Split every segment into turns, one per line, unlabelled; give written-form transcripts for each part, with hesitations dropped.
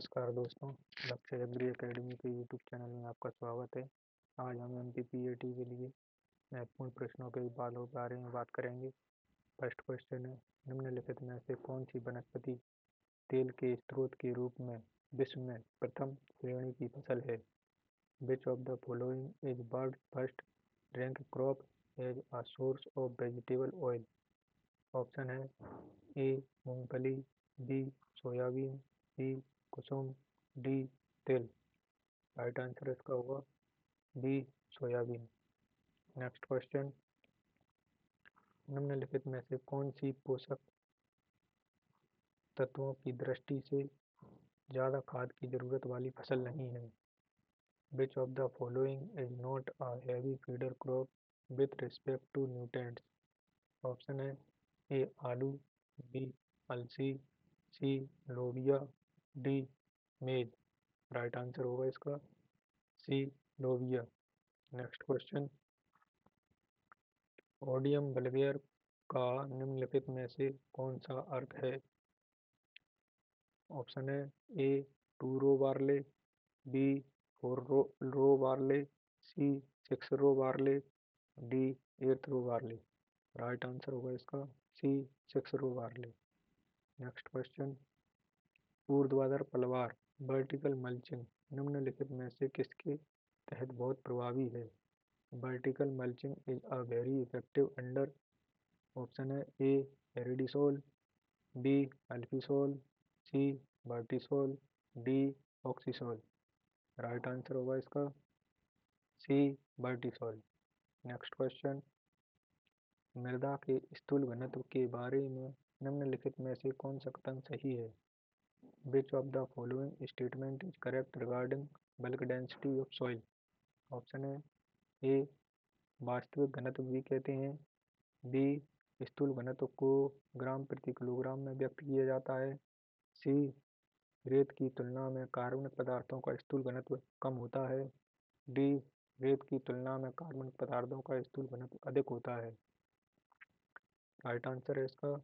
नमस्कार दोस्तों, लक्ष्य एग्री एकेडमी के यूट्यूब चैनल में आपका स्वागत है। आज हम एमपीपीएटी के लिए महत्वपूर्ण प्रश्नों के बारे में बात करेंगे। फर्स्ट क्वेश्चन है, निम्नलिखित में से कौन सी वनस्पति तेल के स्रोत के रूप में विश्व में प्रथम श्रेणी की फसल है? Which of the following is bird first rank crop as a source of vegetable oil? Option है ए मूंगफली, बी सोयाबीन, सी कुसुम, डी तिल। राइट आंसर इसका होगा बी सोयाबीन। नेक्स्ट क्वेश्चन, निम्नलिखित में से कौन सी पोषक तत्वों की दृष्टि से ज़्यादा खाद की जरूरत वाली फसल नहीं है? Which of the following is not a heavy feeder crop with respect to nutrients? Option है ए आलू, बी अलसी, सी लोबिया, डी मेज। राइट आंसर होगा इसका सी लोबिया। नेक्स्ट क्वेश्चन, ओडियम वल्गेर का निम्नलिखित में से कौन सा अर्थ है? ऑप्शन है A two row barley, B four row barley, C six row barley, D eight row barley. Right answer होगा इसका C six row barley. Next question, ऊर्ध्वाधर पलवार वर्टिकल मल्चिंग निम्नलिखित में से किसके तहत बहुत प्रभावी है? Vertical mulching is a very effective under. Option है ए एरिडिसोल, बी अल्फिसोल, सी वर्टिसोल, डी ऑक्सीसोल। राइट आंसर होगा इसका सी वर्टिसोल। नेक्स्ट क्वेश्चन, मृदा के स्थूल घनत्व के बारे में निम्नलिखित में से कौन सा कथन सही है? Which of the following statement is correct regarding bulk density of soil? Option है ए वास्तविक घनत्व भी कहते हैं, बी स्थूल घनत्व को ग्राम प्रति किलोग्राम में व्यक्त किया जाता है, सी रेत की तुलना में कार्बनिक पदार्थों का स्थूल घनत्व कम होता है, डी रेत की तुलना में कार्बनिक पदार्थों का स्थूल घनत्व अधिक होता है। राइट आंसर है इसका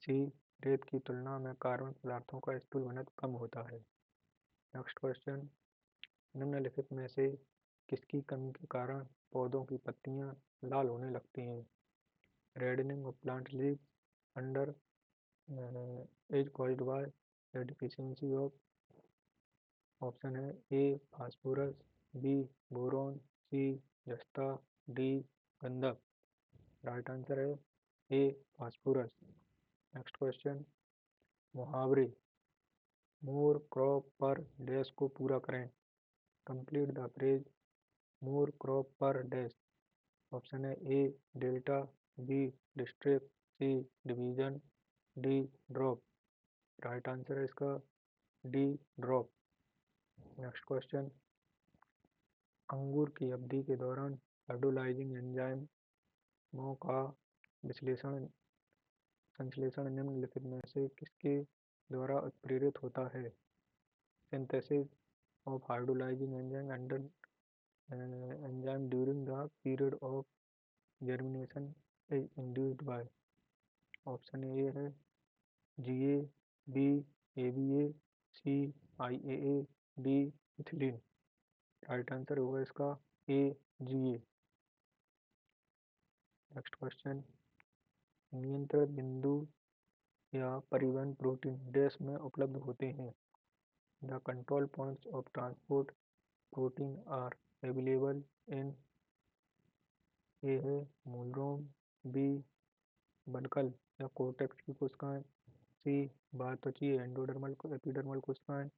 सी रेत की तुलना में कार्बनिक पदार्थों का स्थूल घनत्व कम होता है। नेक्स्ट क्वेश्चन, निम्नलिखित में से किसकी कमी के कारण पौधों की पत्तियां लाल होने लगती हैं? Reddening of plant leave under is caused by the deficiency of. Option है A phosphorus, B boron, C जस्ता, डी गंधक। राइट आंसर है ए फास्फोरस। नेक्स्ट क्वेश्चन, मुहावरे मोर क्रॉप पर डैश को पूरा करें। Complete the phrase more crop per dash. Option है A delta, B district, C division, D drop. Right answer है इसका डी ड्रॉप। नेक्स्ट क्वेश्चन, अंगूर की अवधि के दौरान हाइड्रोलाइजिंग एंजाइमों का विश्लेषण संश्लेषण निम्नलिखित में से किसके द्वारा उत्प्रेरित होता है? Synthesis of hydrolysing enzyme under enzyme during the period of germination is induced by. Option A है GA, B ABA, C IAA, D ethylene. Right answer होगा इसका ए जीए। नेक्स्ट क्वेश्चन, नियंत्रण बिंदु या परिवहन प्रोटीन डैश में उपलब्ध होते हैं? The control points of transport protein are available in. A है मूलरोम, बी बडकल या कोर्टेक्स की कोशिकाएं, सी बाह्यत्वचीय एंडोडर्मल एपिडर्मल कोशिकाएं,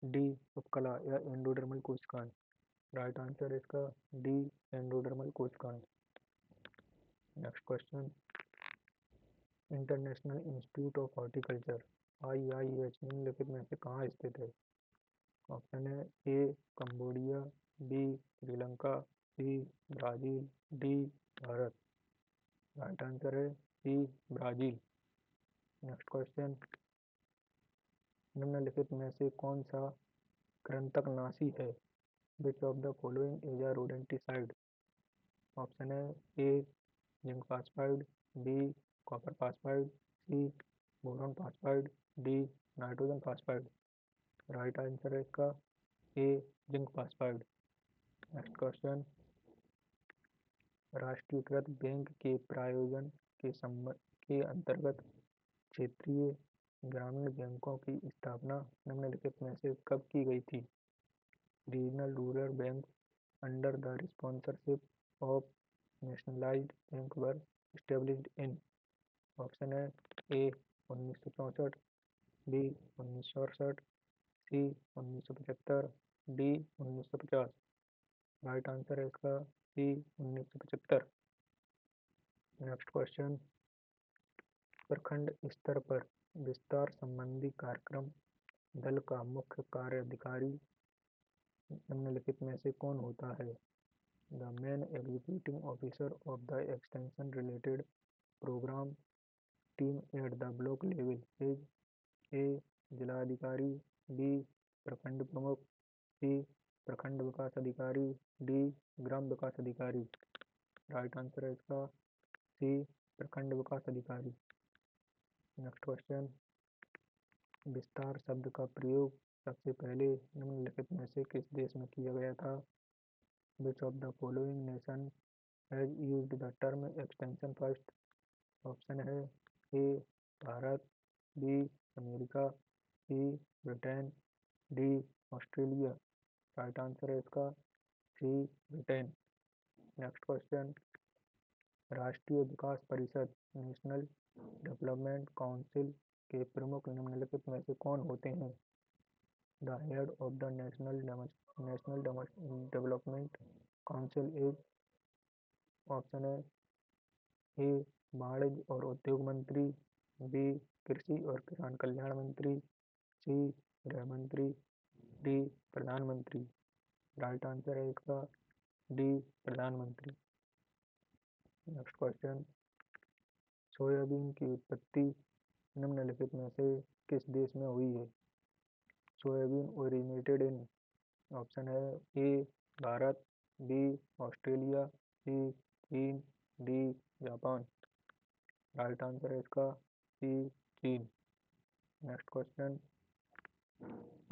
डी उपकला या एंडोडर्मल कोशिकाएं। राइट आंसर इसका डी एंडोडर्मल कोशिकाएं। Next question, international institute of horticulture IIH निम्नलिखित में से कहाँ स्थित है? ऑप्शन है A Cambodia, B Sri Lanka, C Brazil, D Bharat. Right answer है सी ब्राज़ील। नेक्स्ट क्वेश्चन, निम्नलिखित में से कौन सा कृंतकनाशी है? Which of the following is a rodenticide? Option है A zinc phosphide, B copper phosphide, C boron phosphide, D nitrogen phosphide. Right answer है इसका A zinc phosphide. Next question, राष्ट्रीयकृत बैंक के प्रायोजन के अंतर्गत क्षेत्रीय ग्रामीण बैंकों की स्थापना निम्नलिखित में से कब की गई थी? Regional rural bank under the sponsorship of nationalised bank were established in। Option है ए 1964, बी 1968, सी 1975, डी 1950। राइट आंसर है इसका सी 1975। नेक्स्ट क्वेश्चन, प्रखंड स्तर पर विस्तार संबंधी कार्यक्रम दल का मुख्य कार्याधिकारी निम्नलिखित में से कौन होता है? The main executive officer of the extension related programme team at the block level is A जिलाधिकारी, बी प्रखंड प्रमुख, सी प्रखंड विकास अधिकारी, डी ग्राम विकास अधिकारी। राइट आंसर है इसका सी प्रखंड विकास अधिकारी। नेक्स्ट क्वेश्चन, विस्तार शब्द का प्रयोग सबसे पहले निम्नलिखित में से किस देश में किया गया था? Which of the following nation has used the term extension first? Option है A Bharat, B America, C Britain, D Australia. Right answer है इसका सी ब्रिटेन। नेक्स्ट क्वेश्चन, राष्ट्रीय विकास परिषद नेशनल डेवलपमेंट काउंसिल के प्रमुख निम्नलिखित में से कौन होते हैं? The head of the national development council is. Option है ए वाणिज्य और उद्योग मंत्री, बी कृषि और किसान कल्याण मंत्री, सी गृह मंत्री, डी प्रधानमंत्री। राइट आंसर है इसका डी प्रधानमंत्री। नेक्स्ट क्वेश्चन, सोयाबीन की उत्पत्ति निम्नलिखित में से किस देश में हुई है? Soybean originated in. ऑप्शन है ए भारत, बी ऑस्ट्रेलिया, सी चीन, डी जापान। राइट आंसर है इसका सी चीन। नेक्स्ट क्वेश्चन,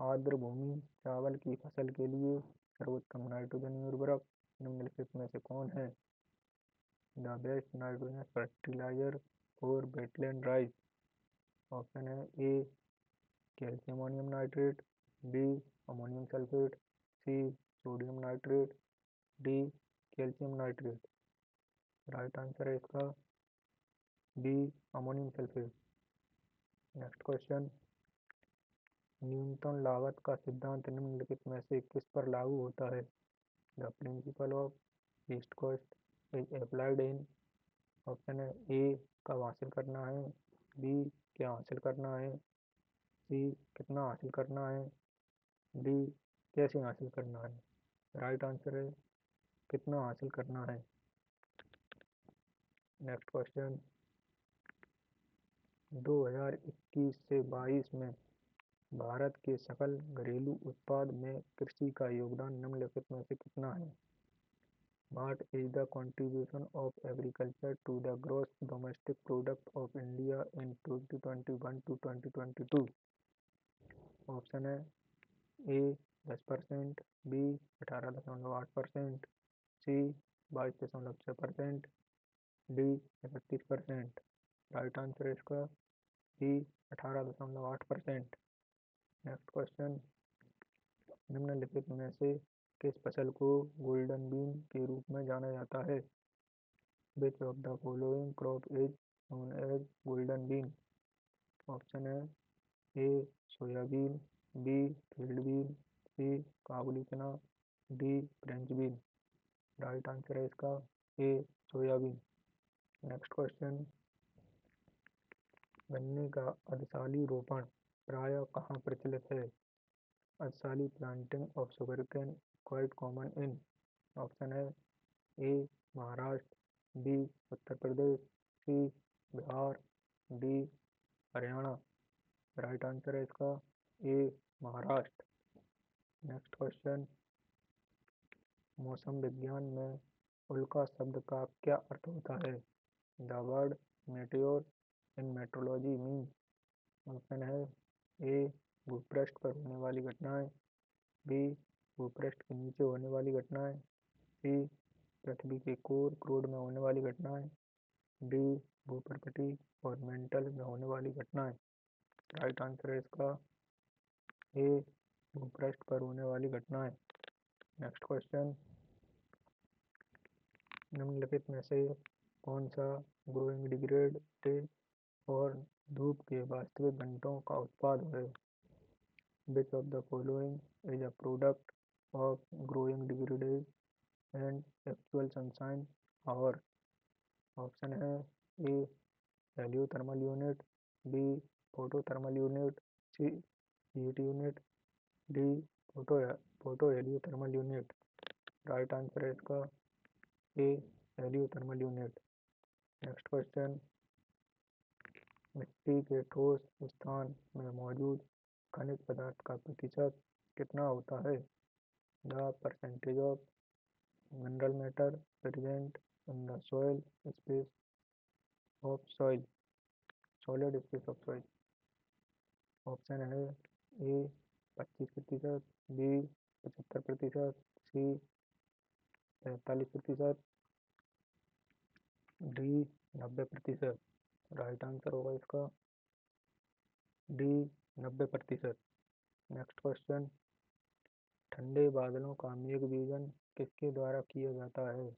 आर्द्र भूमि चावल की फसल के लिए सर्वोत्तम नाइट्रोजन उर्वरक निम्नलिखित में से कौन है? The best nitrogen fertiliser for wetland rice. Option है A calcium ammonium nitrate, B ammonium sulphate, C sodium nitrate, D calcium nitrate. Right answer है इसका B ammonium sulphate. Next question, न्यूनतम लागत का सिद्धांत निम्नलिखित में से किस पर लागू होता है? The principle of least cost is applied in. Option है ए कब हासिल करना है, बी क्या हासिल करना है, सी कितना हासिल करना है, डी कैसे हासिल करना है। राइट आंसर है कितना हासिल करना है। नेक्स्ट क्वेश्चन, 2021 से 22 में भारत के सकल घरेलू उत्पाद में कृषि का योगदान निम्नलिखित में से कितना है? What is the contribution of agriculture to the gross domestic product of India in 2021 to 2022? Option है ए 10%, बी 18.8%, सी 22.6%, डी 31%। राइट आंसर है इसका सी 18.8%। नेक्स्ट क्वेश्चन, निम्नलिखित में से किस फसल को गोल्डन बीन के रूप में जाना जाता है? Which of the following crop is known as golden bean? Option है A soybean, B field bean, C काबुली चना, D French bean. Right answer है इसका ए सोयाबीन। नेक्स्ट क्वेश्चन, गन्ने का अधिशाली रोपण प्रायः कहाँ प्रचलित है? अधिशाली planting of sugarcane quite common in. Option है A Maharashtra, B Uttar Pradesh, C Bihar, D Haryana. Right answer है इसका ए महाराष्ट्र। नेक्स्ट क्वेश्चन, मौसम विज्ञान में उल्का शब्द का क्या अर्थ होता है? The word Meteor in metrology means. Option है ए भूपृष्ठ पर होने वाली घटनाएं। बी, भूपृष्ठ के नीचे होने वाली घटनाएं। सी, पृथ्वी के कोर क्रोड में होने वाली घटनाएं। डी, भूप्रकृति और मेंटल में होने वाली घटनाएं। राइट आंसर है इसका ए, भूपृष्ठ पर होने वाली घटनाएं। नेक्स्ट क्वेश्चन, निम्नलिखित में से कौन सा ग्रोइंग डिग्रेड डे और धूप के वास्तविक घंटों का उत्पाद है? Which of the following is a product of growing degraded and actual sunshine hour? Option है A, heliothermal unit. B, photothermal unit. C, heat unit. D, photo heliothermal unit. Right answer है इसका A, heliothermal unit. Next question, मिट्टी के ठोस स्थान में मौजूद खनिज पदार्थ का प्रतिशत कितना होता है? The percentage of mineral matter present in the soil space of soil, solid space of soil. Option है ए, 25%। बी, 75%। सी, 43%। डी, 90%। राइट आंसर होगा इसका डी, 90%। नेक्स्ट क्वेश्चन, ठंडे बादलों का मेघ बीजन किसके द्वारा किया जाता है?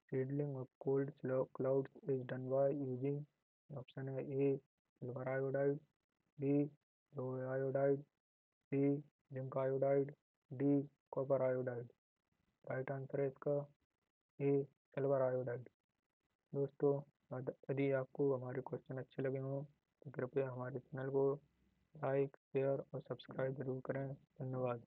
Seeding of cold clouds is done by using. Option है A, silver iodide. B, low iodide. C, zinc iodide. D, copper iodide. Right answer है इसका ए, सिल्वर आयोडाइड। दोस्तों, यदि आपको हमारे क्वेश्चन अच्छे लगे हों तो कृपया हमारे चैनल को लाइक, शेयर और सब्सक्राइब जरूर करें। धन्यवाद।